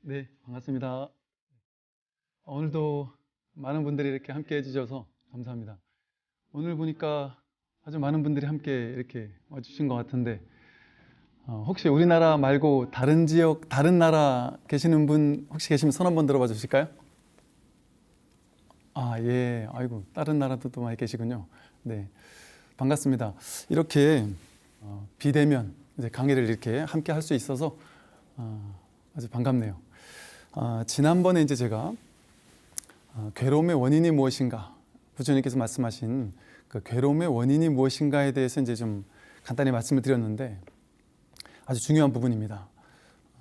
네, 반갑습니다. 오늘도 많은 분들이 이렇게 함께 해주셔서 감사합니다. 오늘 보니까 아주 많은 분들이 함께 이렇게 와주신 것 같은데, 혹시 우리나라 말고 다른 지역, 다른 나라 계시는 분 혹시 계시면 손 한번 들어봐 주실까요? 아, 예. 아이고, 다른 나라도 또 많이 계시군요. 네, 반갑습니다. 이렇게 비대면 이제 강의를 이렇게 함께 할 수 있어서 아주 반갑네요. 지난번에 이제 제가 괴로움의 원인이 무엇인가, 부처님께서 말씀하신 그 괴로움의 원인이 무엇인가에 대해서 이제 좀 간단히 말씀을 드렸는데 아주 중요한 부분입니다.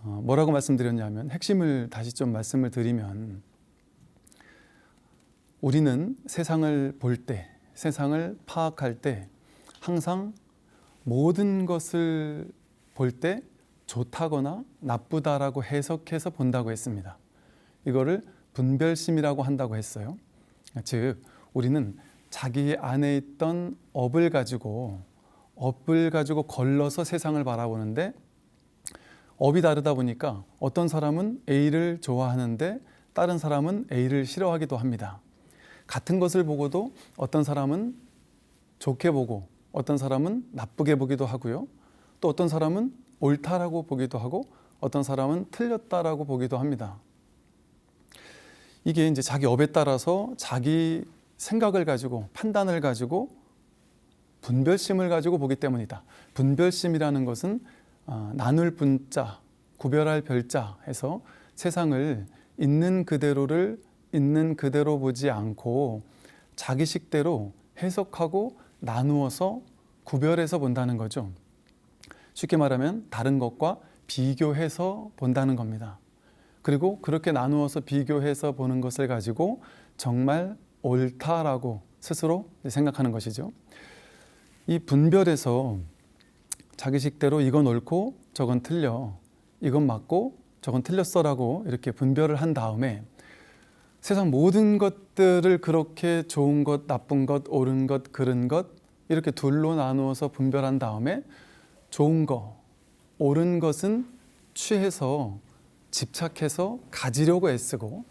뭐라고 말씀드렸냐면, 핵심을 다시 좀 말씀을 드리면, 우리는 세상을 볼 때, 세상을 파악할 때 항상 모든 것을 볼 때 좋다거나 나쁘다라고 해석해서 본다고 했습니다. 이거를 분별심이라고 한다고 했어요. 즉, 우리는 자기 안에 있던 업을 가지고 걸러서 세상을 바라보는데, 업이 다르다 보니까 어떤 사람은 A를 좋아하는데 다른 사람은 A를 싫어하기도 합니다. 같은 것을 보고도 어떤 사람은 좋게 보고 어떤 사람은 나쁘게 보기도 하고요. 또 어떤 사람은 옳다라고 보기도 하고 어떤 사람은 틀렸다라고 보기도 합니다. 이게 이제 자기 업에 따라서 자기 생각을 가지고, 판단을 가지고, 분별심을 가지고 보기 때문이다. 분별심이라는 것은 나눌 분자, 구별할 별자 해서 세상을 있는 그대로를 있는 그대로 보지 않고 자기식대로 해석하고 나누어서 구별해서 본다는 거죠. 쉽게 말하면 다른 것과 비교해서 본다는 겁니다. 그리고 그렇게 나누어서 비교해서 보는 것을 가지고 정말 옳다라고 스스로 생각하는 것이죠. 이 분별에서 자기식대로 이건 옳고 저건 틀려, 이건 맞고 저건 틀렸어라고 이렇게 분별을 한 다음에 세상 모든 것들을 그렇게 좋은 것, 나쁜 것, 옳은 것, 그른 것 이렇게 둘로 나누어서 분별한 다음에 좋은 거, 옳은 것은 취해서 집착해서 가지려고 애쓰고,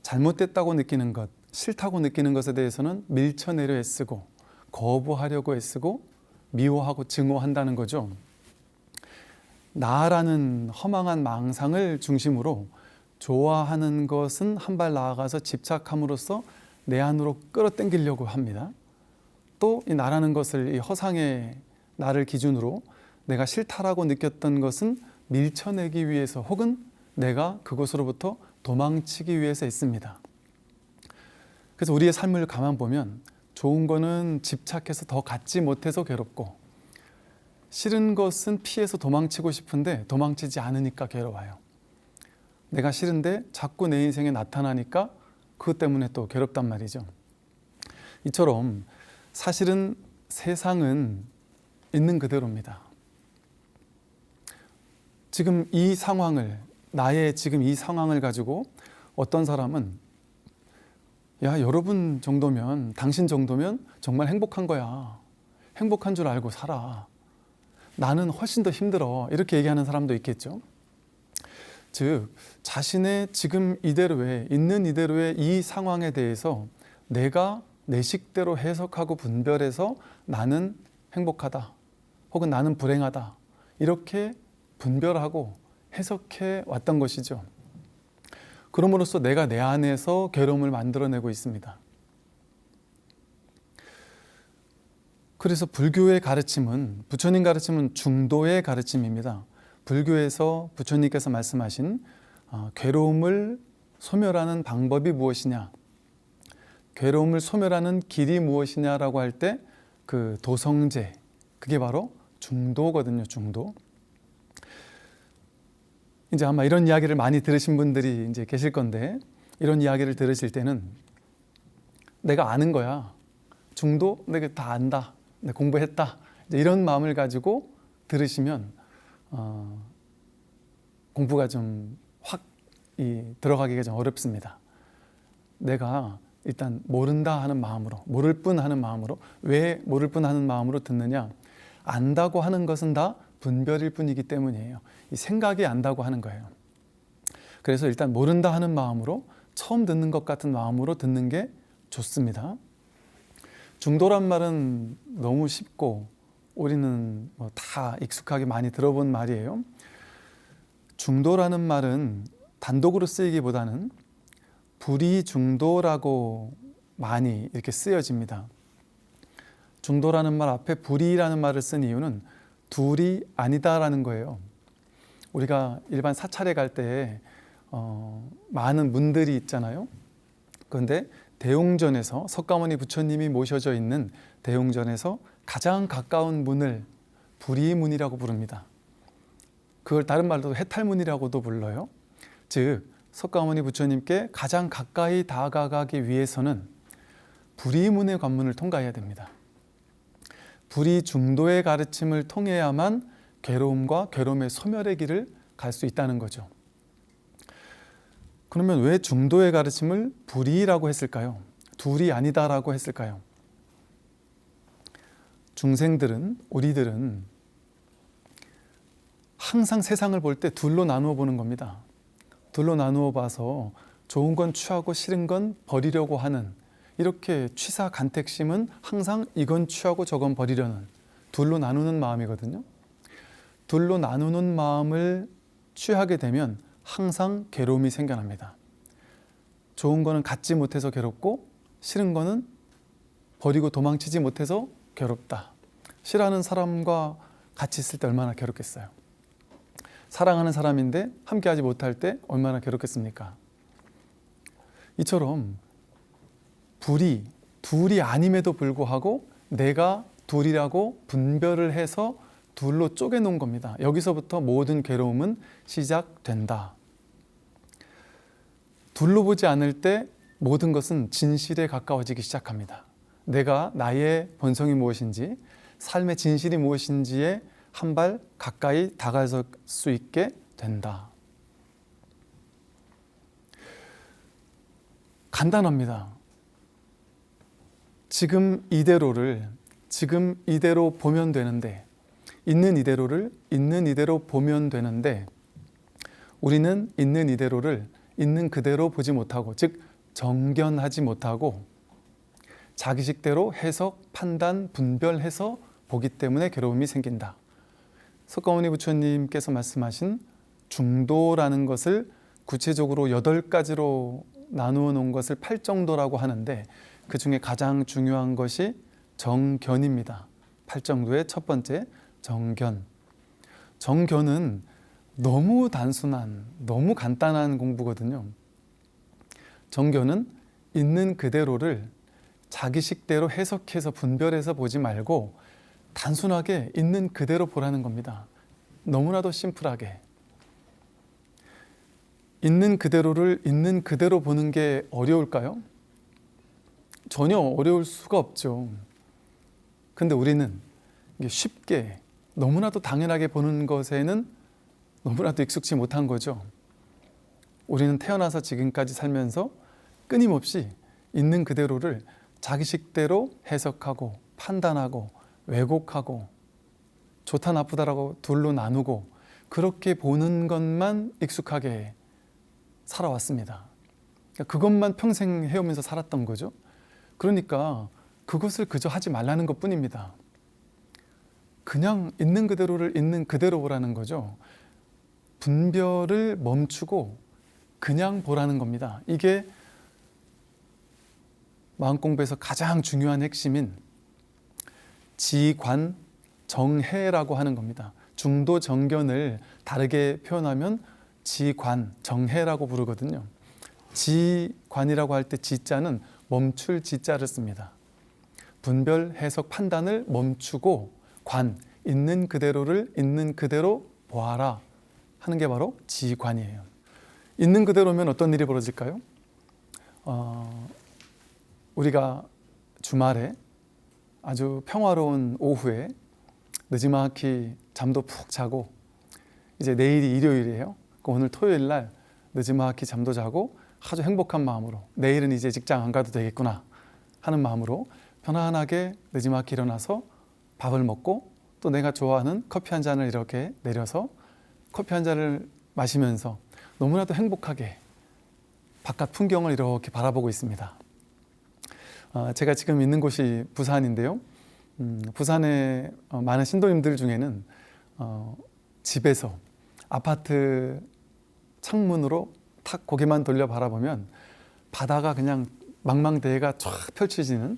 잘못됐다고 느끼는 것, 싫다고 느끼는 것에 대해서는 밀쳐내려 애쓰고 거부하려고 애쓰고 미워하고 증오한다는 거죠. 나라는 허망한 망상을 중심으로 좋아하는 것은 한 발 나아가서 집착함으로써 내 안으로 끌어당기려고 합니다. 또 이 나라는 것을, 이 허상의 나를 기준으로 내가 싫다라고 느꼈던 것은 밀쳐내기 위해서 혹은 내가 그것으로부터 도망치기 위해서 있습니다. 그래서 우리의 삶을 가만 보면 좋은 거는 집착해서 더 갖지 못해서 괴롭고, 싫은 것은 피해서 도망치고 싶은데 도망치지 않으니까 괴로워요. 내가 싫은데 자꾸 내 인생에 나타나니까 그것 때문에 또 괴롭단 말이죠. 이처럼 사실은 세상은 있는 그대로입니다. 지금 이 상황을, 나의 지금 이 상황을 가지고 어떤 사람은 야, 여러분 정도면, 당신 정도면 정말 행복한 거야. 행복한 줄 알고 살아. 나는 훨씬 더 힘들어. 이렇게 얘기하는 사람도 있겠죠. 즉, 자신의 지금 이대로의, 있는 이대로의 이 상황에 대해서 내가 내 식대로 해석하고 분별해서 나는 행복하다, 혹은 나는 불행하다, 이렇게 분별하고 해석해 왔던 것이죠. 그럼으로써 내가 내 안에서 괴로움을 만들어내고 있습니다. 그래서 불교의 가르침은, 부처님 가르침은 중도의 가르침입니다. 불교에서 부처님께서 말씀하신 괴로움을 소멸하는 방법이 무엇이냐, 괴로움을 소멸하는 길이 무엇이냐라고 할 때 그 도성제, 그게 바로 중도거든요. 중도. 이제 아마 이런 이야기를 많이 들으신 분들이 이제 계실 건데, 이런 이야기를 들으실 때는 내가 아는 거야. 중도? 내가 다 안다. 내가 공부했다. 이제 이런 마음을 가지고 들으시면 공부가 좀 확 들어가기가 좀 어렵습니다. 내가 일단 모른다 하는 마음으로, 모를 뿐 하는 마음으로, 왜 모를 뿐 하는 마음으로 듣느냐? 안다고 하는 것은 다 분별일 뿐이기 때문이에요. 이 생각이 안다고 하는 거예요. 그래서 일단 모른다 하는 마음으로, 처음 듣는 것 같은 마음으로 듣는 게 좋습니다. 중도란 말은 너무 쉽고 우리는 뭐 다 익숙하게 많이 들어본 말이에요. 중도라는 말은 단독으로 쓰이기보다는 불이중도라고 많이 이렇게 쓰여집니다. 중도라는 말 앞에 불이라는 말을 쓴 이유는 둘이 아니다라는 거예요. 우리가 일반 사찰에 갈 때 많은 문들이 있잖아요. 그런데 대웅전에서 석가모니 부처님이 모셔져 있는 대웅전에서 가장 가까운 문을 불이문이라고 부릅니다. 그걸 다른 말로 해탈문이라고도 불러요. 즉 석가모니 부처님께 가장 가까이 다가가기 위해서는 불이문의 관문을 통과해야 됩니다. 불이중도의 가르침을 통해야만 괴로움과 괴로움의 소멸의 길을 갈 수 있다는 거죠. 그러면 왜 중도의 가르침을 불이라고 했을까요? 둘이 아니다라고 했을까요? 중생들은, 우리들은 항상 세상을 볼 때 둘로 나누어 보는 겁니다. 둘로 나누어 봐서 좋은 건 취하고 싫은 건 버리려고 하는, 이렇게 취사간택심은 항상 이건 취하고 저건 버리려는 둘로 나누는 마음이거든요. 둘로 나누는 마음을 취하게 되면 항상 괴로움이 생겨납니다. 좋은 거는 갖지 못해서 괴롭고 싫은 거는 버리고 도망치지 못해서 괴롭다. 싫어하는 사람과 같이 있을 때 얼마나 괴롭겠어요. 사랑하는 사람인데 함께하지 못할 때 얼마나 괴롭겠습니까? 이처럼 둘이 아님에도 불구하고 내가 둘이라고 분별을 해서 둘로 쪼개놓은 겁니다. 여기서부터 모든 괴로움은 시작된다. 둘로 보지 않을 때 모든 것은 진실에 가까워지기 시작합니다. 내가 나의 본성이 무엇인지, 삶의 진실이 무엇인지에 한 발 가까이 다가설 수 있게 된다. 간단합니다. 지금 이대로 보면 되는데, 있는 이대로를 있는 이대로 보면 되는데, 우리는 있는 이대로를 있는 그대로 보지 못하고, 즉 정견하지 못하고 자기식대로 해석, 판단, 분별해서 보기 때문에 괴로움이 생긴다. 석가모니 부처님께서 말씀하신 중도라는 것을 구체적으로 8가지로 나누어 놓은 것을 팔정도라고 하는데, 그 중에 가장 중요한 것이 정견입니다. 팔정도의 첫 번째, 정견. 정견은 너무 단순한, 너무 간단한 공부거든요. 정견은 있는 그대로를 자기식대로 해석해서 분별해서 보지 말고 단순하게 있는 그대로 보라는 겁니다. 너무나도 심플하게. 있는 그대로를 있는 그대로 보는 게 어려울까요? 전혀 어려울 수가 없죠. 근데 우리는 쉽게 너무나도 당연하게 보는 것에는 너무나도 익숙지 못한 거죠. 우리는 태어나서 지금까지 살면서 끊임없이 있는 그대로를 자기식대로 해석하고 판단하고 왜곡하고 좋다 나쁘다라고 둘로 나누고 그렇게 보는 것만 익숙하게 살아왔습니다. 그것만 평생 해오면서 살았던 거죠. 그러니까 그것을 그저 하지 말라는 것 뿐입니다. 그냥 있는 그대로를 있는 그대로 보라는 거죠. 분별을 멈추고 그냥 보라는 겁니다. 이게 마음공부에서 가장 중요한 핵심인 지관 정해라고 하는 겁니다. 중도 정견을 다르게 표현하면 지관 정해라고 부르거든요. 지관이라고 할 때 지자는 멈출 지자를 씁니다. 분별, 해석, 판단을 멈추고 관, 있는 그대로를 있는 그대로 보아라 하는 게 바로 지관이에요. 있는 그대로면 어떤 일이 벌어질까요? 우리가 주말에 아주 평화로운 오후에 느지막이 잠도 푹 자고, 이제 내일이 일요일이에요. 오늘 토요일 날 느지막이 잠도 자고 아주 행복한 마음으로 내일은 이제 직장 안 가도 되겠구나 하는 마음으로 편안하게 느지막이 일어나서 밥을 먹고 또 내가 좋아하는 커피 한 잔을 이렇게 내려서 커피 한 잔을 마시면서 너무나도 행복하게 바깥 풍경을 이렇게 바라보고 있습니다. 제가 지금 있는 곳이 부산인데요. 부산의 많은 신도님들 중에는 집에서 아파트 창문으로 탁 고개만 돌려 바라보면 바다가 그냥 망망대해가 쫙 펼쳐지는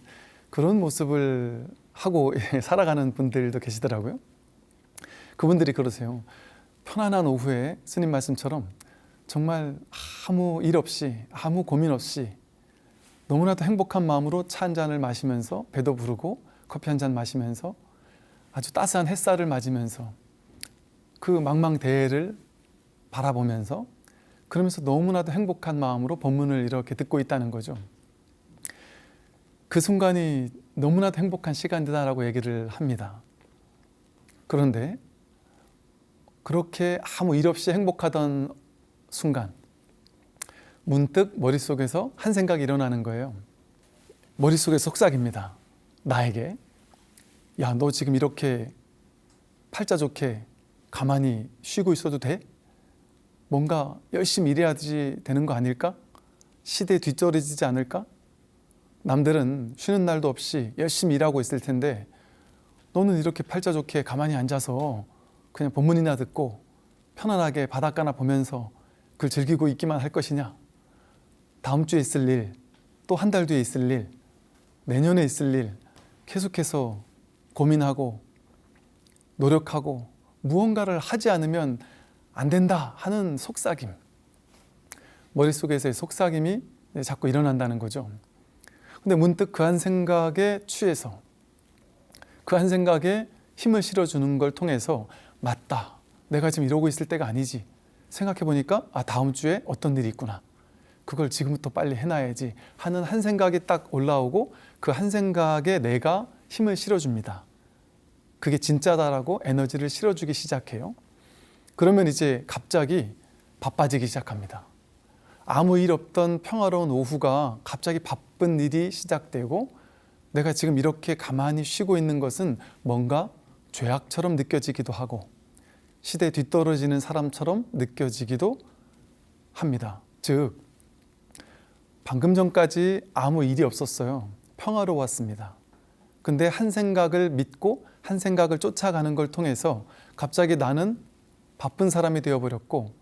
그런 모습을 하고 살아가는 분들도 계시더라고요. 그분들이 그러세요. 편안한 오후에 스님 말씀처럼 정말 아무 일 없이 아무 고민 없이 너무나도 행복한 마음으로 차 한 잔을 마시면서 배도 부르고 커피 한 잔 마시면서 아주 따스한 햇살을 맞으면서 그 망망대해를 바라보면서 그러면서 너무나도 행복한 마음으로 법문을 이렇게 듣고 있다는 거죠. 그 순간이 너무나도 행복한 시간이다라고 얘기를 합니다. 그런데 그렇게 아무 일 없이 행복하던 순간 문득 머릿속에서 한 생각이 일어나는 거예요. 머릿속에 속삭입니다. 나에게 야, 너 지금 이렇게 팔자 좋게 가만히 쉬고 있어도 돼? 뭔가 열심히 일해야지 되는 거 아닐까? 시대에 뒤처지지 않을까? 남들은 쉬는 날도 없이 열심히 일하고 있을 텐데 너는 이렇게 팔자 좋게 가만히 앉아서 그냥 법문이나 듣고 편안하게 바닷가나 보면서 그걸 즐기고 있기만 할 것이냐? 다음 주에 있을 일, 또 한 달 뒤에 있을 일, 내년에 있을 일 계속해서 고민하고 노력하고 무언가를 하지 않으면 안 된다 하는 속삭임, 머릿속에서의 속삭임이 자꾸 일어난다는 거죠. 근데 문득 그 한 생각에 취해서 그 한 생각에 힘을 실어주는 걸 통해서 맞다, 내가 지금 이러고 있을 때가 아니지, 생각해 보니까 다음 주에 어떤 일이 있구나, 그걸 지금부터 빨리 해놔야지 하는 한 생각이 딱 올라오고 그 한 생각에 내가 힘을 실어줍니다. 그게 진짜다라고 에너지를 실어주기 시작해요. 그러면 이제 갑자기 바빠지기 시작합니다. 아무 일 없던 평화로운 오후가 갑자기 바쁜 일이 시작되고 내가 지금 이렇게 가만히 쉬고 있는 것은 뭔가 죄악처럼 느껴지기도 하고 시대에 뒤떨어지는 사람처럼 느껴지기도 합니다. 즉 방금 전까지 아무 일이 없었어요. 평화로웠습니다. 근데 한 생각을 믿고 한 생각을 쫓아가는 걸 통해서 갑자기 나는 바쁜 사람이 되어버렸고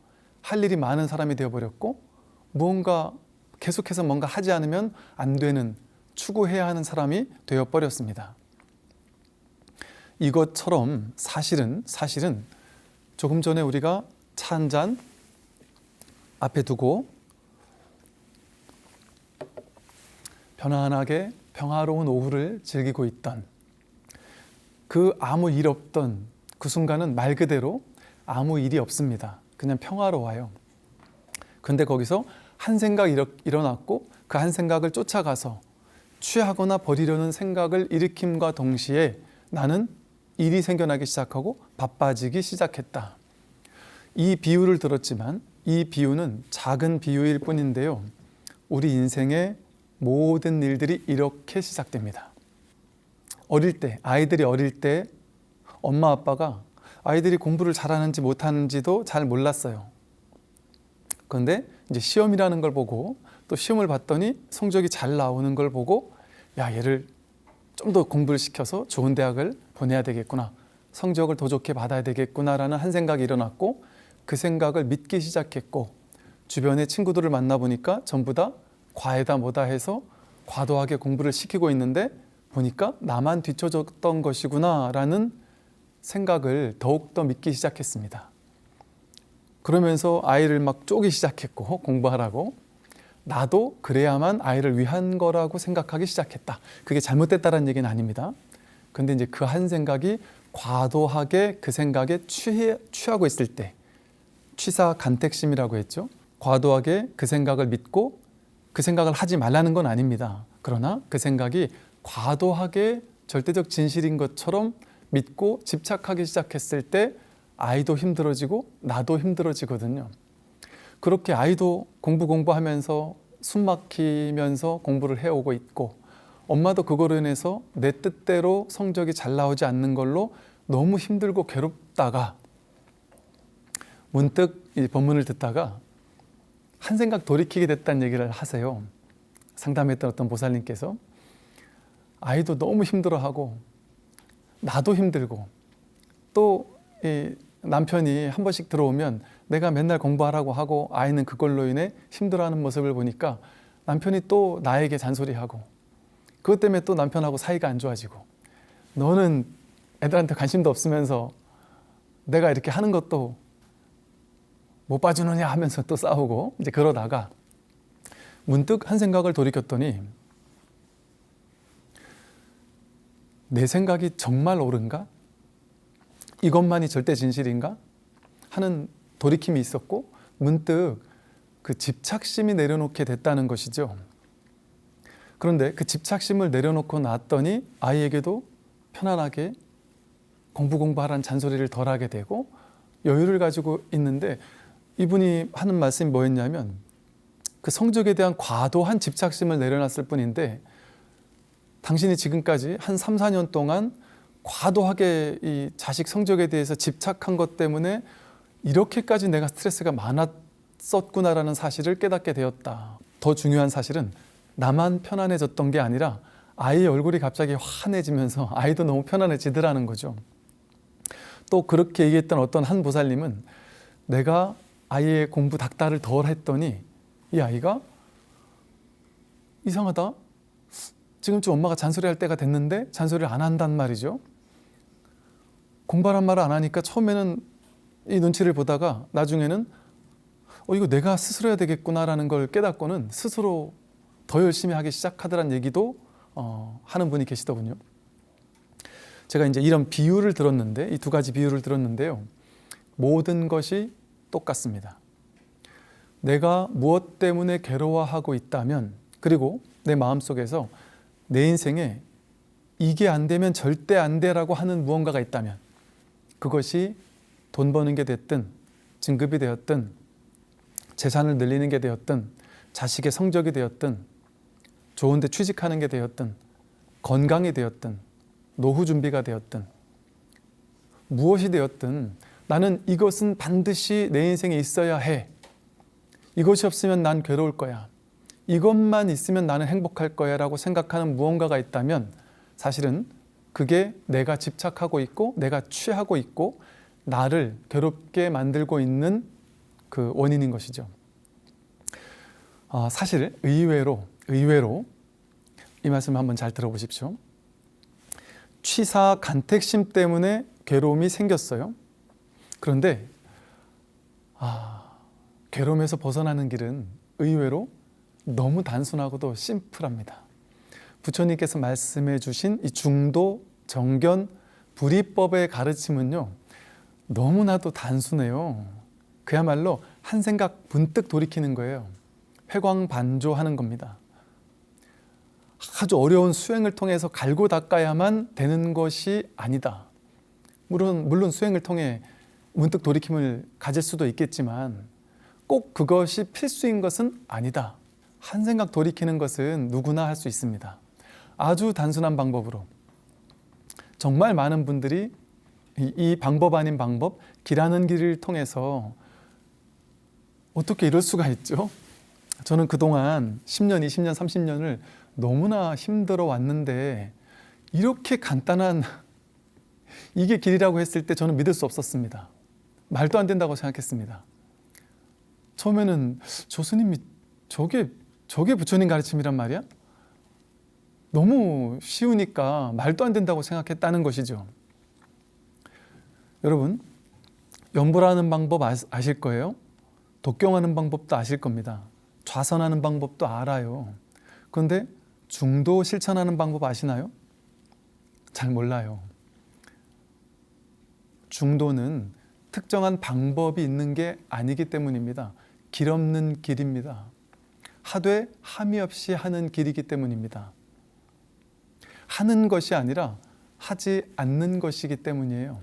할 일이 많은 사람이 되어버렸고 무언가 계속해서 뭔가 하지 않으면 안 되는, 추구해야 하는 사람이 되어버렸습니다. 이것처럼 사실은 조금 전에 우리가 차 한 잔 앞에 두고 편안하게 평화로운 오후를 즐기고 있던 그 아무 일 없던 그 순간은 말 그대로 아무 일이 없습니다. 그냥 평화로워요. 근데 거기서 한 생각 일어났고 그 한 생각을 쫓아가서 취하거나 버리려는 생각을 일으킴과 동시에 나는 일이 생겨나기 시작하고 바빠지기 시작했다. 이 비유를 들었지만 이 비유는 작은 비유일 뿐인데요. 우리 인생의 모든 일들이 이렇게 시작됩니다. 어릴 때, 아이들이 어릴 때 엄마 아빠가 아이들이 공부를 잘하는지 못하는지도 잘 몰랐어요. 그런데 이제 시험이라는 걸 보고 또 시험을 봤더니 성적이 잘 나오는 걸 보고 야, 얘를 좀 더 공부를 시켜서 좋은 대학을 보내야 되겠구나, 성적을 더 좋게 받아야 되겠구나라는 한 생각이 일어났고 그 생각을 믿기 시작했고 주변의 친구들을 만나보니까 전부 다 과외다 뭐다 해서 과도하게 공부를 시키고 있는데 보니까 나만 뒤처졌던 것이구나 라는 생각을 더욱더 믿기 시작했습니다. 그러면서 아이를 막 쪼기 시작했고 공부하라고 나도 그래야만 아이를 위한 거라고 생각하기 시작했다. 그게 잘못됐다는 얘기는 아닙니다. 근데 이제 그 한 생각이 과도하게 그 생각에 취하고 있을 때 취사간택심이라고 했죠. 과도하게 그 생각을 믿고 그 생각을 하지 말라는 건 아닙니다. 그러나 그 생각이 과도하게 절대적 진실인 것처럼 믿고 집착하기 시작했을 때 아이도 힘들어지고 나도 힘들어지거든요. 그렇게 아이도 공부하면서 숨 막히면서 공부를 해오고 있고 엄마도 그거로 인해서 내 뜻대로 성적이 잘 나오지 않는 걸로 너무 힘들고 괴롭다가 문득 이 법문을 듣다가 한 생각 돌이키게 됐다는 얘기를 하세요. 상담했던 어떤 보살님께서 아이도 너무 힘들어하고 나도 힘들고 또 이 남편이 한 번씩 들어오면 내가 맨날 공부하라고 하고 아이는 그걸로 인해 힘들어하는 모습을 보니까 남편이 또 나에게 잔소리하고 그것 때문에 또 남편하고 사이가 안 좋아지고 너는 애들한테 관심도 없으면서 내가 이렇게 하는 것도 못 봐주느냐 하면서 또 싸우고 이제 그러다가 문득 한 생각을 돌이켰더니 내 생각이 정말 옳은가? 이것만이 절대 진실인가? 하는 돌이킴이 있었고 문득 그 집착심이 내려놓게 됐다는 것이죠. 그런데 그 집착심을 내려놓고 났더니 아이에게도 편안하게 공부하라는 잔소리를 덜 하게 되고 여유를 가지고 있는데 이분이 하는 말씀이 뭐였냐면 그 성적에 대한 과도한 집착심을 내려놨을 뿐인데 당신이 지금까지 한 3, 4년 동안 과도하게 이 자식 성적에 대해서 집착한 것 때문에 이렇게까지 내가 스트레스가 많았었구나라는 사실을 깨닫게 되었다. 더 중요한 사실은 나만 편안해졌던 게 아니라 아이의 얼굴이 갑자기 환해지면서 아이도 너무 편안해지더라는 거죠. 또 그렇게 얘기했던 어떤 한 보살님은 내가 아이의 공부 닥달을 덜 했더니 이 아이가 이상하다. 지금쯤 엄마가 잔소리할 때가 됐는데 잔소리를 안 한단 말이죠. 공부하란 말을 안 하니까 처음에는 이 눈치를 보다가 나중에는 이거 내가 스스로 해야 되겠구나라는 걸 깨닫고는 스스로 더 열심히 하기 시작하더란 얘기도 하는 분이 계시더군요. 제가 이제 이런 비유를 들었는데 이 두 가지 비유를 들었는데요. 모든 것이 똑같습니다. 내가 무엇 때문에 괴로워하고 있다면 그리고 내 마음속에서 내 인생에 이게 안 되면 절대 안 돼라고 하는 무언가가 있다면 그것이 돈 버는 게 됐든 진급이 되었든 재산을 늘리는 게 되었든 자식의 성적이 되었든 좋은 데 취직하는 게 되었든 건강이 되었든 노후 준비가 되었든 무엇이 되었든 나는 이것은 반드시 내 인생에 있어야 해. 이것이 없으면 난 괴로울 거야. 이것만 있으면 나는 행복할 거야 라고 생각하는 무언가가 있다면 사실은 그게 내가 집착하고 있고 내가 취하고 있고 나를 괴롭게 만들고 있는 그 원인인 것이죠. 사실 의외로 이 말씀을 한번 잘 들어보십시오. 취사 간택심 때문에 괴로움이 생겼어요. 그런데 괴로움에서 벗어나는 길은 의외로 너무 단순하고도 심플합니다. 부처님께서 말씀해 주신 이 중도, 정견, 불이법의 가르침은요 너무나도 단순해요. 그야말로 한 생각 문득 돌이키는 거예요. 회광반조하는 겁니다. 아주 어려운 수행을 통해서 갈고 닦아야만 되는 것이 아니다. 물론 수행을 통해 문득 돌이킴을 가질 수도 있겠지만 꼭 그것이 필수인 것은 아니다. 한 생각 돌이키는 것은 누구나 할 수 있습니다. 아주 단순한 방법으로 정말 많은 분들이 이 방법 아닌 방법, 길하는 길을 통해서 어떻게 이럴 수가 있죠? 저는 그동안 10년, 20년, 30년을 너무나 힘들어 왔는데 이렇게 간단한 이게 길이라고 했을 때 저는 믿을 수 없었습니다. 말도 안 된다고 생각했습니다. 처음에는 조스님이 저게 부처님 가르침이란 말이야? 너무 쉬우니까 말도 안 된다고 생각했다는 것이죠. 여러분, 염불하는 방법 아실 거예요? 독경하는 방법도 아실 겁니다. 좌선하는 방법도 알아요. 그런데 중도 실천하는 방법 아시나요? 잘 몰라요. 중도는 특정한 방법이 있는 게 아니기 때문입니다. 길 없는 길입니다. 하되 함이 없이 하는 길이기 때문입니다. 하는 것이 아니라 하지 않는 것이기 때문이에요.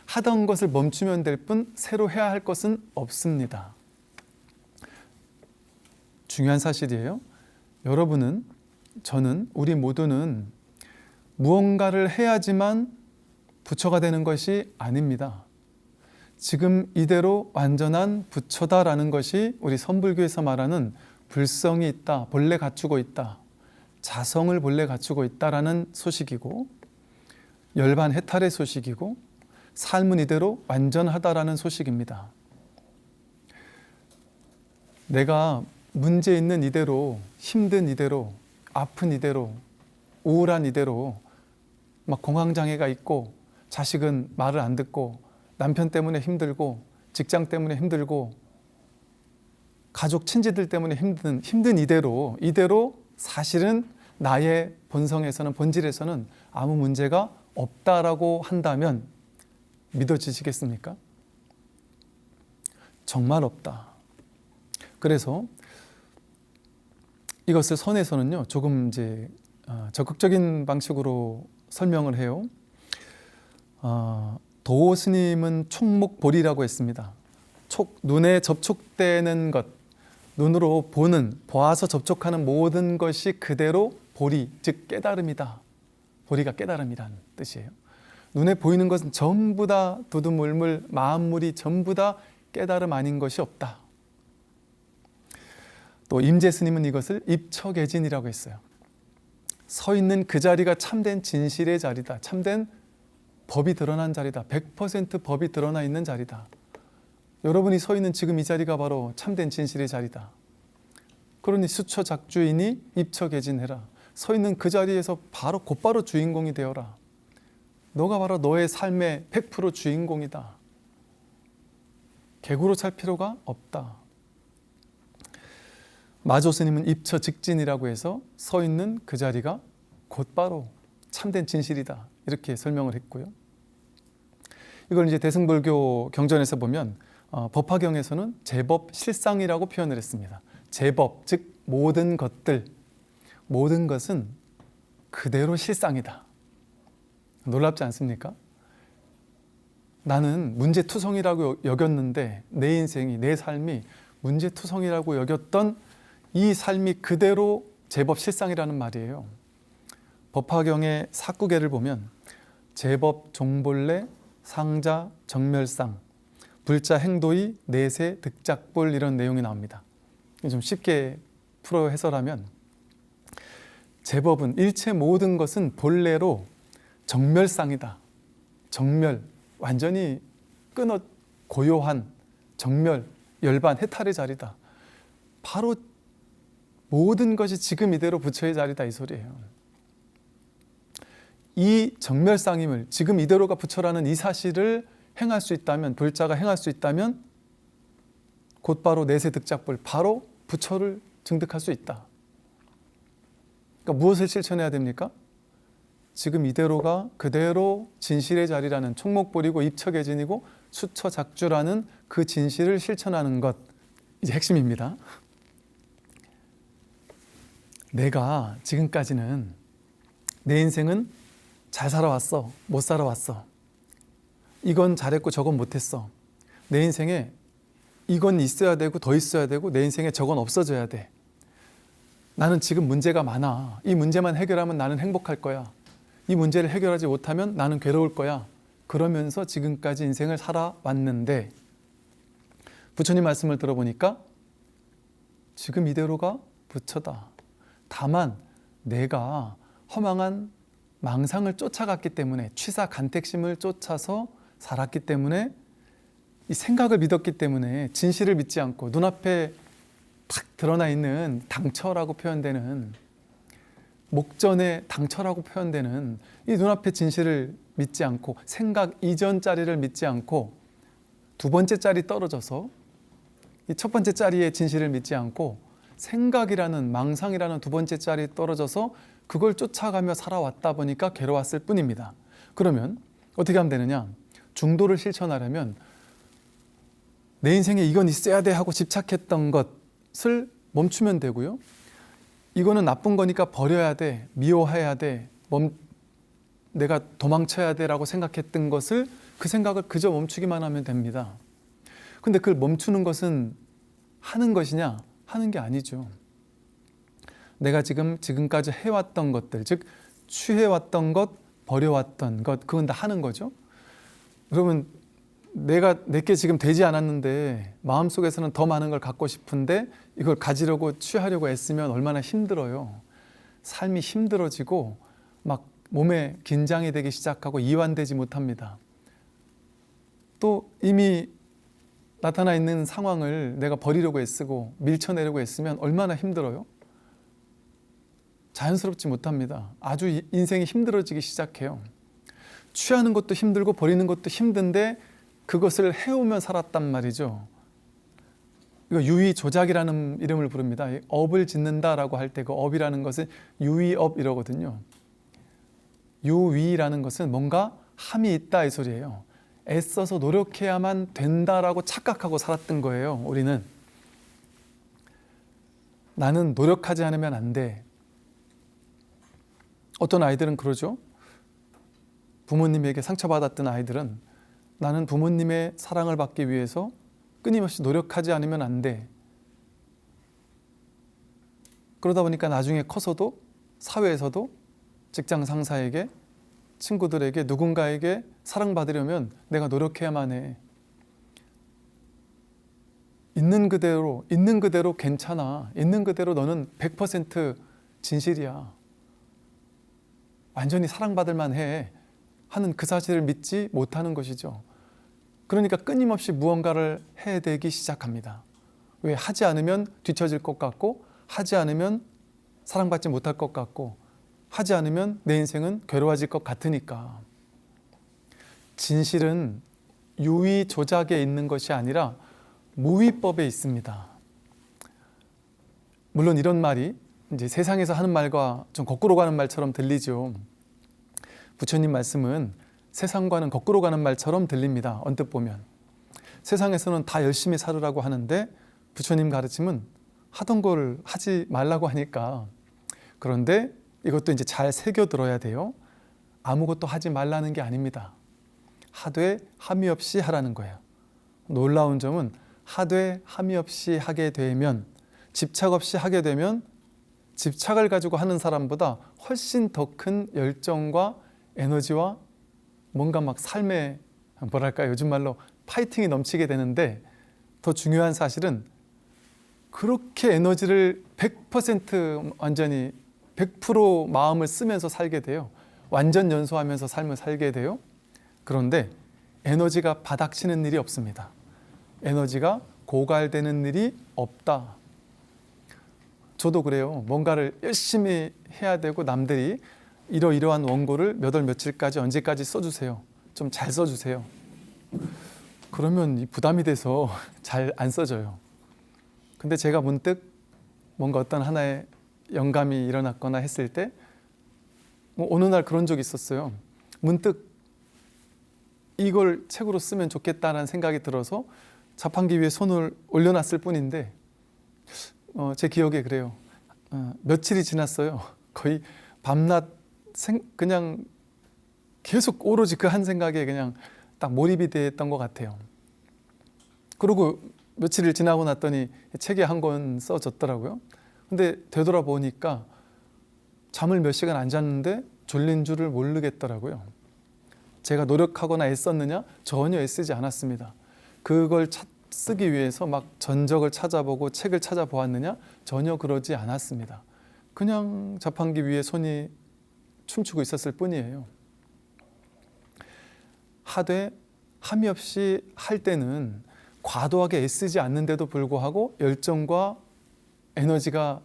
하던 것을 멈추면 될 뿐 새로 해야 할 것은 없습니다. 중요한 사실이에요. 여러분은, 저는, 우리 모두는 무언가를 해야지만 부처가 되는 것이 아닙니다. 지금 이대로 완전한 부처다라는 것이 우리 선불교에서 말하는 불성이 있다, 본래 갖추고 있다, 자성을 본래 갖추고 있다라는 소식이고, 열반 해탈의 소식이고, 삶은 이대로 완전하다라는 소식입니다. 내가 문제 있는 이대로, 힘든 이대로, 아픈 이대로, 우울한 이대로, 막 공황장애가 있고, 자식은 말을 안 듣고, 남편 때문에 힘들고, 직장 때문에 힘들고, 가족 친지들 때문에 힘든 이대로 사실은 나의 본성에서는, 본질에서는 아무 문제가 없다라고 한다면 믿어지시겠습니까? 정말 없다. 그래서 이것을 선에서는요, 조금 이제 적극적인 방식으로 설명을 해요. 도 스님은 촉목보리라고 했습니다. 눈에 접촉되는 것, 눈으로 보아서 접촉하는 모든 것이 그대로 보리, 즉 깨달음이다. 보리가 깨달음이라는 뜻이에요. 눈에 보이는 것은 전부 다 두두물물, 만물이 전부 다 깨달음 아닌 것이 없다. 또 임재 스님은 이것을 입처계진이라고 했어요. 서 있는 그 자리가 참된 진실의 자리다. 참된 법이 드러난 자리다. 100% 법이 드러나 있는 자리다. 여러분이 서 있는 지금 이 자리가 바로 참된 진실의 자리다. 그러니 수처작주이니 입처계진해라. 서 있는 그 자리에서 곧바로 주인공이 되어라. 너가 바로 너의 삶의 100% 주인공이다. 객으로 찰 필요가 없다. 마조 스님은 입처직진이라고 해서 서 있는 그 자리가 곧바로 참된 진실이다. 이렇게 설명을 했고요. 이걸 이제 대승불교 경전에서 보면 법화경에서는 제법 실상이라고 표현을 했습니다. 제법, 즉 모든 것은 그대로 실상이다. 놀랍지 않습니까? 나는 문제투성이라고 여겼는데 내 인생이, 내 삶이 문제투성이라고 여겼던 이 삶이 그대로 제법 실상이라는 말이에요. 법화경의 사구계를 보면 제법 종본래 상자 정멸상 불자 행도의 내세 득작불 이런 내용이 나옵니다. 좀 쉽게 풀어 해설하면 제법은 일체 모든 것은 본래로 정멸상이다. 정멸, 완전히 고요한 정멸, 열반, 해탈의 자리다. 바로 모든 것이 지금 이대로 부처의 자리다 이 소리예요. 이 정멸상임을, 지금 이대로가 부처라는 이 사실을 행할 수 있다면, 불자가 행할 수 있다면 곧바로 내세득작불, 바로 부처를 증득할 수 있다. 그러니까 무엇을 실천해야 됩니까? 지금 이대로가 그대로 진실의 자리라는 촉목보리고 입처계진이고 수처작주라는 그 진실을 실천하는 것, 이제 핵심입니다. 내가 지금까지는 내 인생은 잘 살아왔어, 못 살아왔어. 이건 잘했고 저건 못했어. 내 인생에 이건 있어야 되고 더 있어야 되고 내 인생에 저건 없어져야 돼. 나는 지금 문제가 많아. 이 문제만 해결하면 나는 행복할 거야. 이 문제를 해결하지 못하면 나는 괴로울 거야. 그러면서 지금까지 인생을 살아왔는데 부처님 말씀을 들어보니까 지금 이대로가 부처다. 다만 내가 허망한 망상을 쫓아갔기 때문에, 취사 간택심을 쫓아서 살았기 때문에, 이 생각을 믿었기 때문에 진실을 믿지 않고 눈앞에 탁 드러나 있는 당처라고 표현되는, 목전의 당처라고 표현되는 이 눈앞의 진실을 믿지 않고, 생각 이전 자리를 믿지 않고 두 번째 자리 떨어져서 이 첫 번째 자리의 진실을 믿지 않고 생각이라는, 망상이라는 두 번째 자리에 떨어져서 그걸 쫓아가며 살아왔다 보니까 괴로웠을 뿐입니다. 그러면 어떻게 하면 되느냐? 중도를 실천하려면 내 인생에 이건 있어야 돼 하고 집착했던 것을 멈추면 되고요. 이거는 나쁜 거니까 버려야 돼, 미워해야 돼, 내가 도망쳐야 돼 라고 생각했던 것을, 그 생각을 그저 멈추기만 하면 됩니다. 근데 그걸 멈추는 것은 하는 것이냐? 하는 게 아니죠. 내가 지금까지 해왔던 것들, 즉 취해왔던 것, 버려왔던 것, 그건 다 하는 거죠. 그러면 내게 지금 되지 않았는데 마음속에서는 더 많은 걸 갖고 싶은데 이걸 가지려고 취하려고 애쓰면 얼마나 힘들어요. 삶이 힘들어지고 막 몸에 긴장이 되기 시작하고 이완되지 못합니다. 또 이미 나타나 있는 상황을 내가 버리려고 애쓰고 밀쳐내려고 애쓰면 얼마나 힘들어요. 자연스럽지 못합니다. 아주 인생이 힘들어지기 시작해요. 취하는 것도 힘들고 버리는 것도 힘든데 그것을 해오며 살았단 말이죠. 이거 유의조작이라는 이름을 부릅니다. 업을 짓는다라고 할 때 그 업이라는 것은 유의업 이러거든요. 유의라는 것은 뭔가 함이 있다 이 소리예요. 애써서 노력해야만 된다라고 착각하고 살았던 거예요. 우리는 나는 노력하지 않으면 안 돼. 어떤 아이들은 그러죠. 부모님에게 상처받았던 아이들은 나는 부모님의 사랑을 받기 위해서 끊임없이 노력하지 않으면 안 돼. 그러다 보니까 나중에 커서도 사회에서도 직장 상사에게 친구들에게 누군가에게 사랑받으려면 내가 노력해야만 해. 있는 그대로 괜찮아. 있는 그대로 너는 100% 진실이야. 완전히 사랑받을 만해 하는 그 사실을 믿지 못하는 것이죠. 그러니까 끊임없이 무언가를 해대기 시작합니다. 왜? 하지 않으면 뒤처질 것 같고, 하지 않으면 사랑받지 못할 것 같고, 하지 않으면 내 인생은 괴로워질 것 같으니까. 진실은 유의 조작에 있는 것이 아니라 무위법에 있습니다. 물론 이런 말이 이제 세상에서 하는 말과 좀 거꾸로 가는 말처럼 들리죠. 부처님 말씀은 세상과는 거꾸로 가는 말처럼 들립니다. 언뜻 보면 세상에서는 다 열심히 살으라고 하는데 부처님 가르침은 하던 걸 하지 말라고 하니까. 그런데 이것도 이제 잘 새겨 들어야 돼요. 아무것도 하지 말라는 게 아닙니다. 하되 함이 없이 하라는 거예요. 놀라운 점은 하되 함이 없이 하게 되면, 집착 없이 하게 되면 집착을 가지고 하는 사람보다 훨씬 더 큰 열정과 에너지와 뭔가 막 삶에 뭐랄까 요즘 말로 파이팅이 넘치게 되는데, 더 중요한 사실은 그렇게 에너지를 100% 완전히 100% 마음을 쓰면서 살게 돼요. 완전 연소하면서 삶을 살게 돼요. 그런데 에너지가 바닥치는 일이 없습니다. 에너지가 고갈되는 일이 없다. 저도 그래요. 뭔가를 열심히 해야 되고 남들이 이러이러한 원고를 몇 월 며칠까지 언제까지 써주세요. 좀 잘 써주세요. 그러면 부담이 돼서 잘 안 써져요. 근데 제가 문득 뭔가 어떤 하나의 영감이 일어났거나 했을 때 어느 날 그런 적이 있었어요. 문득 이걸 책으로 쓰면 좋겠다는 생각이 들어서 자판기 위에 손을 올려놨을 뿐인데 제 기억에 그래요. 며칠이 지났어요. 거의 밤낮 그냥 계속 오로지 그 한 생각에 그냥 딱 몰입이 됐던 것 같아요. 그리고 며칠을 지나고 났더니 책에 한 권 써졌더라고요. 근데 되돌아보니까 잠을 몇 시간 안 잤는데 졸린 줄을 모르겠더라고요. 제가 노력하거나 애썼느냐? 전혀 애쓰지 않았습니다. 그걸 쓰기 위해서 막 전적을 찾아보고 책을 찾아보았느냐? 전혀 그러지 않았습니다. 그냥 자판기 위에 손이 춤추고 있었을 뿐이에요. 하되 함이 없이 할 때는 과도하게 애쓰지 않는데도 불구하고 열정과 에너지가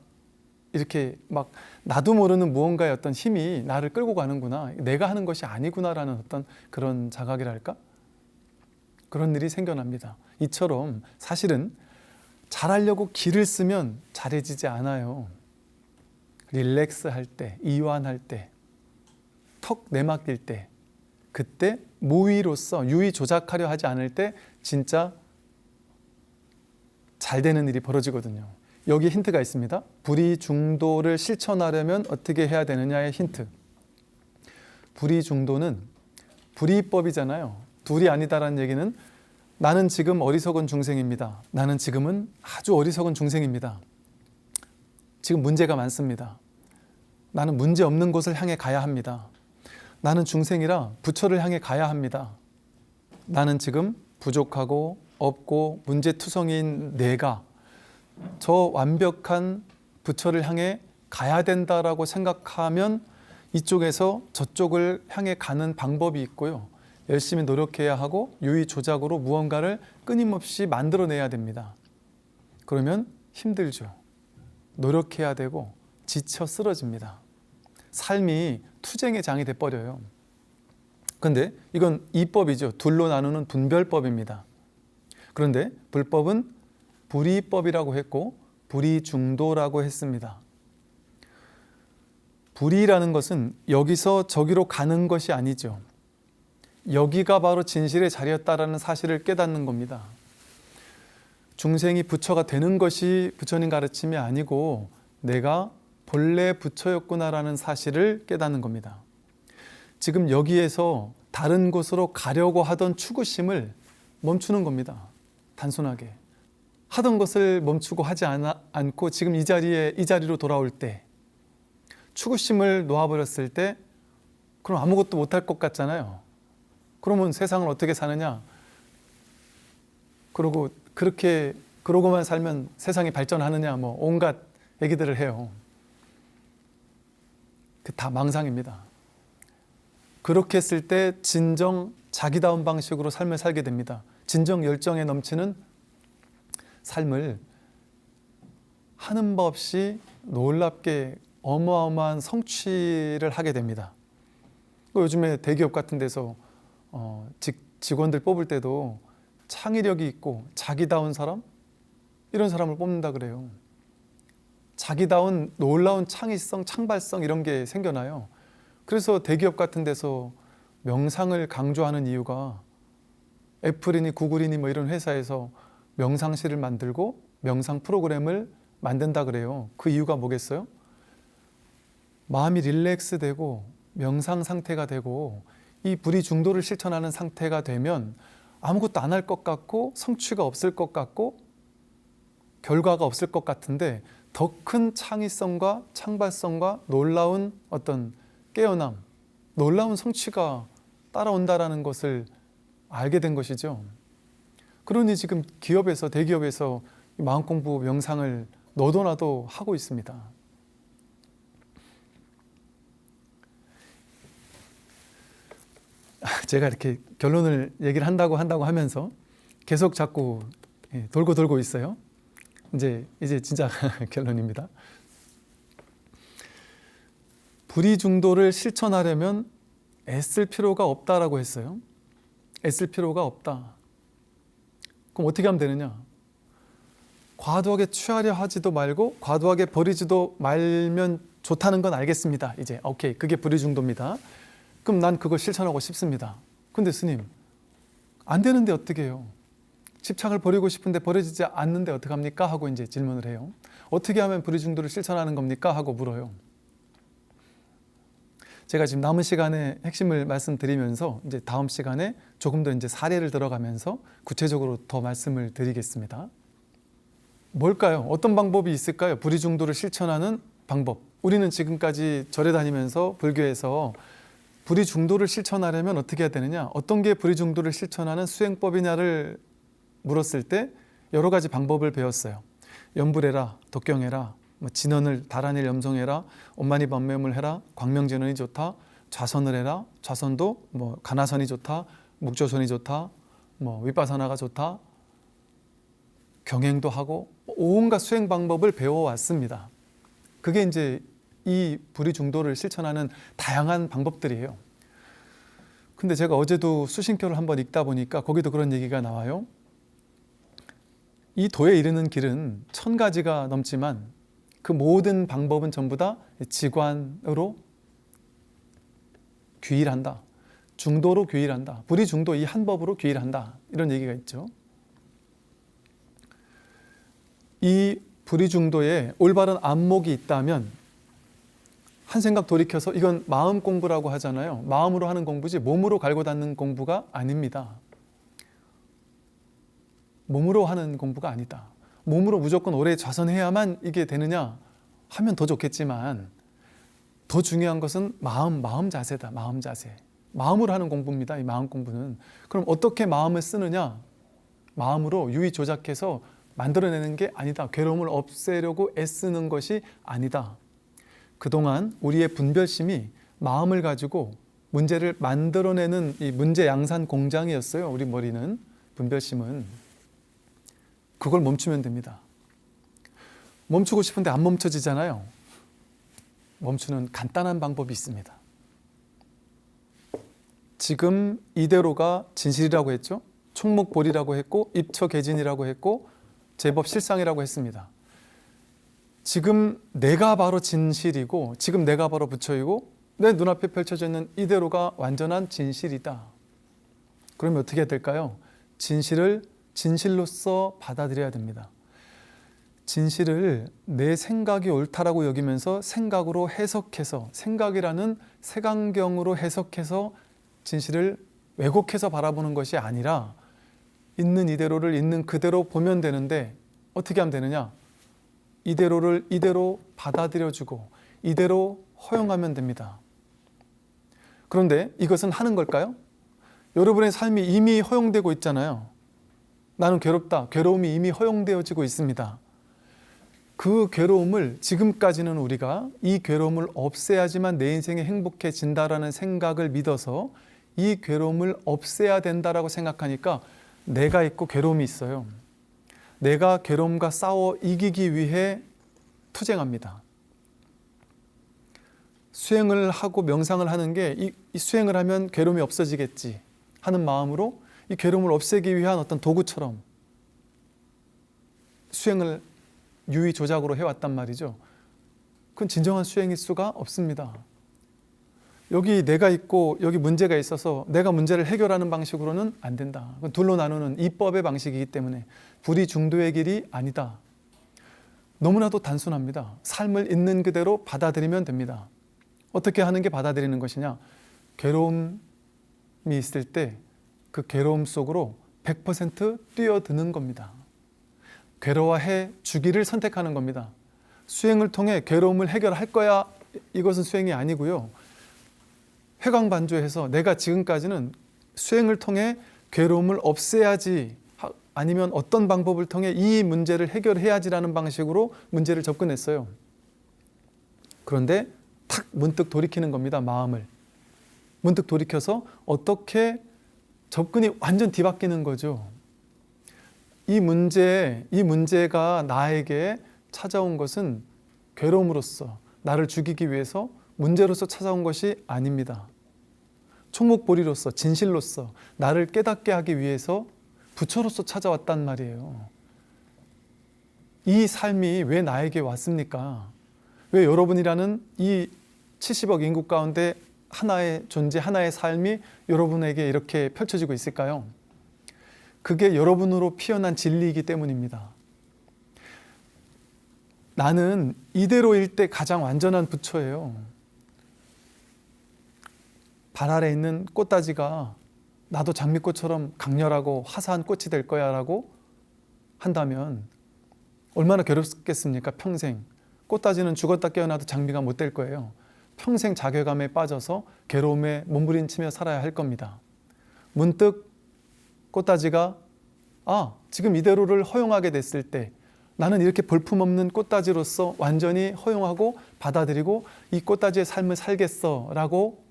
이렇게 막 나도 모르는 무언가의 어떤 힘이 나를 끌고 가는구나, 내가 하는 것이 아니구나라는 어떤 그런 자각이랄까? 그런 일이 생겨납니다. 이처럼 사실은 잘하려고 기를 쓰면 잘해지지 않아요. 릴렉스 할 때, 이완할 때, 턱 내맡길 때, 그때 무위로서 유의 조작하려 하지 않을 때 진짜 잘 되는 일이 벌어지거든요. 여기 힌트가 있습니다. 불이중도를 실천하려면 어떻게 해야 되느냐의 힌트. 불이중도는 불이법이잖아요. 둘이 아니다라는 얘기는 나는 지금 어리석은 중생입니다. 나는 지금은 아주 어리석은 중생입니다. 지금 문제가 많습니다. 나는 문제 없는 곳을 향해 가야 합니다. 나는 중생이라 부처를 향해 가야 합니다. 나는 지금 부족하고 없고 문제투성이인 내가 저 완벽한 부처를 향해 가야 된다라고 생각하면 이쪽에서 저쪽을 향해 가는 방법이 있고요. 열심히 노력해야 하고 유의조작으로 무언가를 끊임없이 만들어내야 됩니다. 그러면 힘들죠. 노력해야 되고 지쳐 쓰러집니다. 삶이 투쟁의 장이 돼버려요. 그런데 이건 이법이죠. 둘로 나누는 분별법입니다. 그런데 불법은 불이법이라고 했고 불이중도라고 했습니다. 불이라는 것은 여기서 저기로 가는 것이 아니죠. 여기가 바로 진실의 자리였다라는 사실을 깨닫는 겁니다. 중생이 부처가 되는 것이 부처님 가르침이 아니고 내가 본래 부처였구나라는 사실을 깨닫는 겁니다. 지금 여기에서 다른 곳으로 가려고 하던 추구심을 멈추는 겁니다. 단순하게. 하던 것을 멈추고 하지 않고 지금 이 자리로 돌아올 때 추구심을 놓아버렸을 때 그럼 아무것도 못할 것 같잖아요. 그러면 세상을 어떻게 사느냐? 그러고만 살면 세상이 발전하느냐? 뭐 온갖 얘기들을 해요. 그 다 망상입니다. 그렇게 했을 때 진정 자기다운 방식으로 삶을 살게 됩니다. 진정 열정에 넘치는 삶을 하는 법 없이 놀랍게 어마어마한 성취를 하게 됩니다. 요즘에 대기업 같은 데서 직원들 뽑을 때도 창의력이 있고 자기다운 사람? 이런 사람을 뽑는다 그래요. 자기다운 놀라운 창의성, 창발성 이런 게 생겨나요. 그래서 대기업 같은 데서 명상을 강조하는 이유가 애플이니 구글이니 뭐 이런 회사에서 명상실을 만들고 명상 프로그램을 만든다 그래요. 그 이유가 뭐겠어요? 마음이 릴렉스 되고 명상 상태가 되고 이 불이중도를 실천하는 상태가 되면 아무것도 안 할 것 같고 성취가 없을 것 같고 결과가 없을 것 같은데 더 큰 창의성과 창발성과 놀라운 어떤 깨어남, 놀라운 성취가 따라온다라는 것을 알게 된 것이죠. 그러니 지금 기업에서 대기업에서 마음공부 명상을 너도 나도 하고 있습니다. 제가 이렇게 결론을 얘기를 한다고 하면서 계속 자꾸 돌고 있어요. 이제 진짜 결론입니다. 불이중도를 실천하려면 애쓸 필요가 없다라고 했어요. 애쓸 필요가 없다. 그럼 어떻게 하면 되느냐? 과도하게 취하려 하지도 말고 과도하게 버리지도 말면 좋다는 건 알겠습니다. 이제 오케이, 그게 불이중도입니다. 그럼 난 그걸 실천하고 싶습니다. 근데 스님, 안 되는데 어떻게 해요? 집착을 버리고 싶은데 버려지지 않는데 어떡합니까? 하고 이제 질문을 해요. 어떻게 하면 불이중도를 실천하는 겁니까? 하고 물어요. 제가 지금 남은 시간에 핵심을 말씀드리면서 이제 다음 시간에 조금 더 이제 사례를 들어가면서 구체적으로 더 말씀을 드리겠습니다. 뭘까요? 어떤 방법이 있을까요? 불이중도를 실천하는 방법. 우리는 지금까지 절에 다니면서 불교에서 불이중도를 실천하려면 어떻게 해야 되느냐? 어떤 게 불이중도를 실천하는 수행법이냐를 물었을 때 여러 가지 방법을 배웠어요. 염불해라, 독경해라, 진언을 다란일 염송해라, 온만이 번매음을 해라, 광명진언이 좋다, 좌선을 해라, 좌선도 가나선이 좋다, 묵조선이 좋다, 위파사나가 좋다, 경행도 하고 온갖 수행 방법을 배워왔습니다. 그게 이제 이 불이중도를 실천하는 다양한 방법들이에요. 근데 제가 어제도 수신교를 한번 읽다 보니까 거기도 그런 얘기가 나와요. 이 도에 이르는 길은 1000가지가 넘지만 그 모든 방법은 전부 다 지관으로 귀일한다. 중도로 귀일한다. 불이중도 이 한 법으로 귀일한다. 이런 얘기가 있죠. 이 불이중도에 올바른 안목이 있다면 한 생각 돌이켜서 이건 마음 공부라고 하잖아요. 마음으로 하는 공부지 몸으로 갈고 닦는 공부가 아닙니다. 몸으로 하는 공부가 아니다. 몸으로 무조건 오래 좌선해야만 이게 되느냐 하면 더 좋겠지만 더 중요한 것은 마음 자세다. 마음 자세. 마음으로 하는 공부입니다. 이 마음 공부는. 그럼 어떻게 마음을 쓰느냐? 마음으로 유의 조작해서 만들어내는 게 아니다. 괴로움을 없애려고 애쓰는 것이 아니다. 그동안 우리의 분별심이 마음을 가지고 문제를 만들어내는 이 문제 양산 공장이었어요. 우리 머리는, 분별심은. 그걸 멈추면 됩니다. 멈추고 싶은데 안 멈춰지잖아요. 멈추는 간단한 방법이 있습니다. 지금 이대로가 진실이라고 했죠. 총목볼이라고 했고 입처개진이라고 했고 제법 실상이라고 했습니다. 지금 내가 바로 진실이고 지금 내가 바로 부처이고 내 눈앞에 펼쳐져 있는 이대로가 완전한 진실이다. 그러면 어떻게 해야 될까요? 진실을 진실로서 받아들여야 됩니다. 진실을 내 생각이 옳다라고 여기면서 생각으로 해석해서, 생각이라는 색안경으로 해석해서 진실을 왜곡해서 바라보는 것이 아니라 있는 이대로를 있는 그대로 보면 되는데 어떻게 하면 되느냐? 이대로를 이대로 받아들여주고 이대로 허용하면 됩니다. 그런데 이것은 하는 걸까요? 여러분의 삶이 이미 허용되고 있잖아요. 나는 괴롭다. 괴로움이 이미 허용되어지고 있습니다. 그 괴로움을 지금까지는 우리가 이 괴로움을 없애야지만 내 인생이 행복해진다라는 생각을 믿어서 이 괴로움을 없애야 된다라고 생각하니까 내가 있고 괴로움이 있어요. 내가 괴로움과 싸워 이기기 위해 투쟁합니다. 수행을 하고 명상을 하는 게 이 수행을 하면 괴로움이 없어지겠지 하는 마음으로 이 괴로움을 없애기 위한 어떤 도구처럼 수행을 유의 조작으로 해왔단 말이죠. 그건 진정한 수행일 수가 없습니다. 여기 내가 있고 여기 문제가 있어서 내가 문제를 해결하는 방식으로는 안 된다. 그건 둘로 나누는 이법의 방식이기 때문에 불이 중도의 길이 아니다. 너무나도 단순합니다. 삶을 있는 그대로 받아들이면 됩니다. 어떻게 하는 게 받아들이는 것이냐? 괴로움이 있을 때 그 괴로움 속으로 100% 뛰어드는 겁니다. 괴로워해 주기를 선택하는 겁니다. 수행을 통해 괴로움을 해결할 거야, 이것은 수행이 아니고요. 회광반조해서 내가 지금까지는 수행을 통해 괴로움을 없애야지, 아니면 어떤 방법을 통해 이 문제를 해결해야지라는 방식으로 문제를 접근했어요. 그런데 탁 문득 돌이키는 겁니다. 마음을 문득 돌이켜서 어떻게 접근이 완전 뒤바뀌는 거죠. 이 문제가 나에게 찾아온 것은 괴로움으로서 나를 죽이기 위해서 문제로서 찾아온 것이 아닙니다. 총목보리로서 진실로서 나를 깨닫게 하기 위해서 부처로서 찾아왔단 말이에요. 이 삶이 왜 나에게 왔습니까? 왜 여러분이라는 이 70억 인구 가운데 하나의 존재, 하나의 삶이 여러분에게 이렇게 펼쳐지고 있을까요? 그게 여러분으로 피어난 진리이기 때문입니다. 나는 이대로일 때 가장 완전한 부처예요. 발 아래 있는 꽃다지가 나도 장미꽃처럼 강렬하고 화사한 꽃이 될 거야 라고 한다면 얼마나 괴롭겠습니까? 평생. 꽃다지는 죽었다 깨어나도 장미가 못 될 거예요. 평생 자괴감에 빠져서 괴로움에 몸부림치며 살아야 할 겁니다. 문득 꽃다지가 지금 이대로를 허용하게 됐을 때 나는 이렇게 볼품없는 꽃다지로서 완전히 허용하고 받아들이고 이 꽃다지의 삶을 살겠어 라고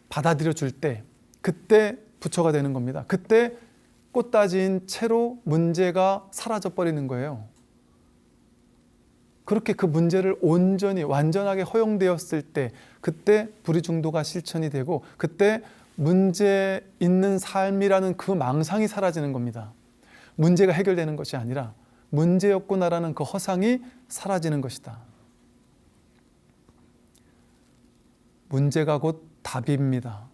받아들여 줄 때 그때 부처가 되는 겁니다. 그때 꽃다지인 채로 문제가 사라져 버리는 거예요. 그렇게 그 문제를 온전히 완전하게 허용되었을 때 그때 불의중도가 실천이 되고 그때 문제 있는 삶이라는 그 망상이 사라지는 겁니다. 문제가 해결되는 것이 아니라 문제였구나라는 그 허상이 사라지는 것이다. 문제가 곧 답입니다.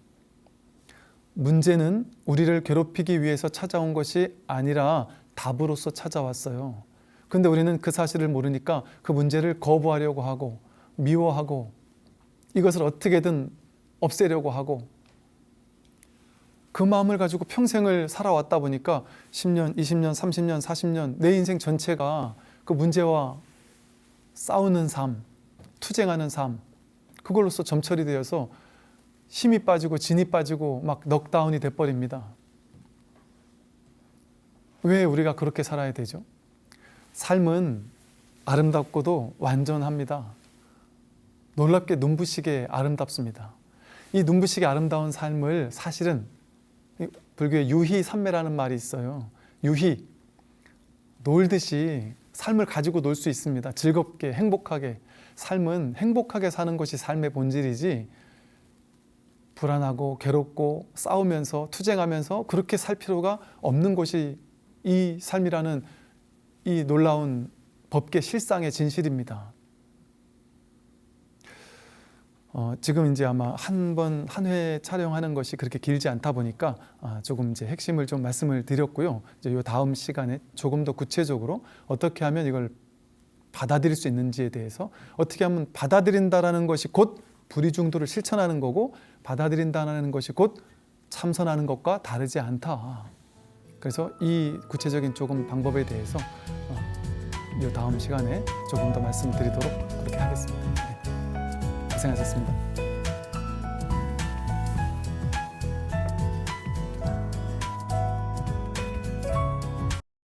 문제는 우리를 괴롭히기 위해서 찾아온 것이 아니라 답으로서 찾아왔어요. 그런데 우리는 그 사실을 모르니까 그 문제를 거부하려고 하고 미워하고 이것을 어떻게든 없애려고 하고 그 마음을 가지고 평생을 살아왔다 보니까 10년, 20년, 30년, 40년 내 인생 전체가 그 문제와 싸우는 삶, 투쟁하는 삶 그걸로서 점철이 되어서 힘이 빠지고 진이 빠지고 막 넉다운이 돼버립니다. 왜 우리가 그렇게 살아야 되죠? 삶은 아름답고도 완전합니다. 놀랍게 눈부시게 아름답습니다. 이 눈부시게 아름다운 삶을 사실은 불교에 유희삼매라는 말이 있어요. 유희, 놀듯이 삶을 가지고 놀 수 있습니다. 즐겁게, 행복하게. 삶은 행복하게 사는 것이 삶의 본질이지 불안하고 괴롭고 싸우면서 투쟁하면서 그렇게 살 필요가 없는 것이 이 삶이라는 이 놀라운 법계 실상의 진실입니다. 지금 이제 아마 한 회 촬영하는 것이 그렇게 길지 않다 보니까 조금 이제 핵심을 좀 말씀을 드렸고요. 이제 요 다음 시간에 조금 더 구체적으로 어떻게 하면 이걸 받아들일 수 있는지에 대해서, 어떻게 하면 받아들인다라는 것이 곧 불이중도를 실천하는 거고 받아들인다는 것이 곧 참선하는 것과 다르지 않다. 그래서 이 구체적인 조금 방법에 대해서 이 다음 시간에 조금 더 말씀드리도록 그렇게 하겠습니다. 네. 고생하셨습니다.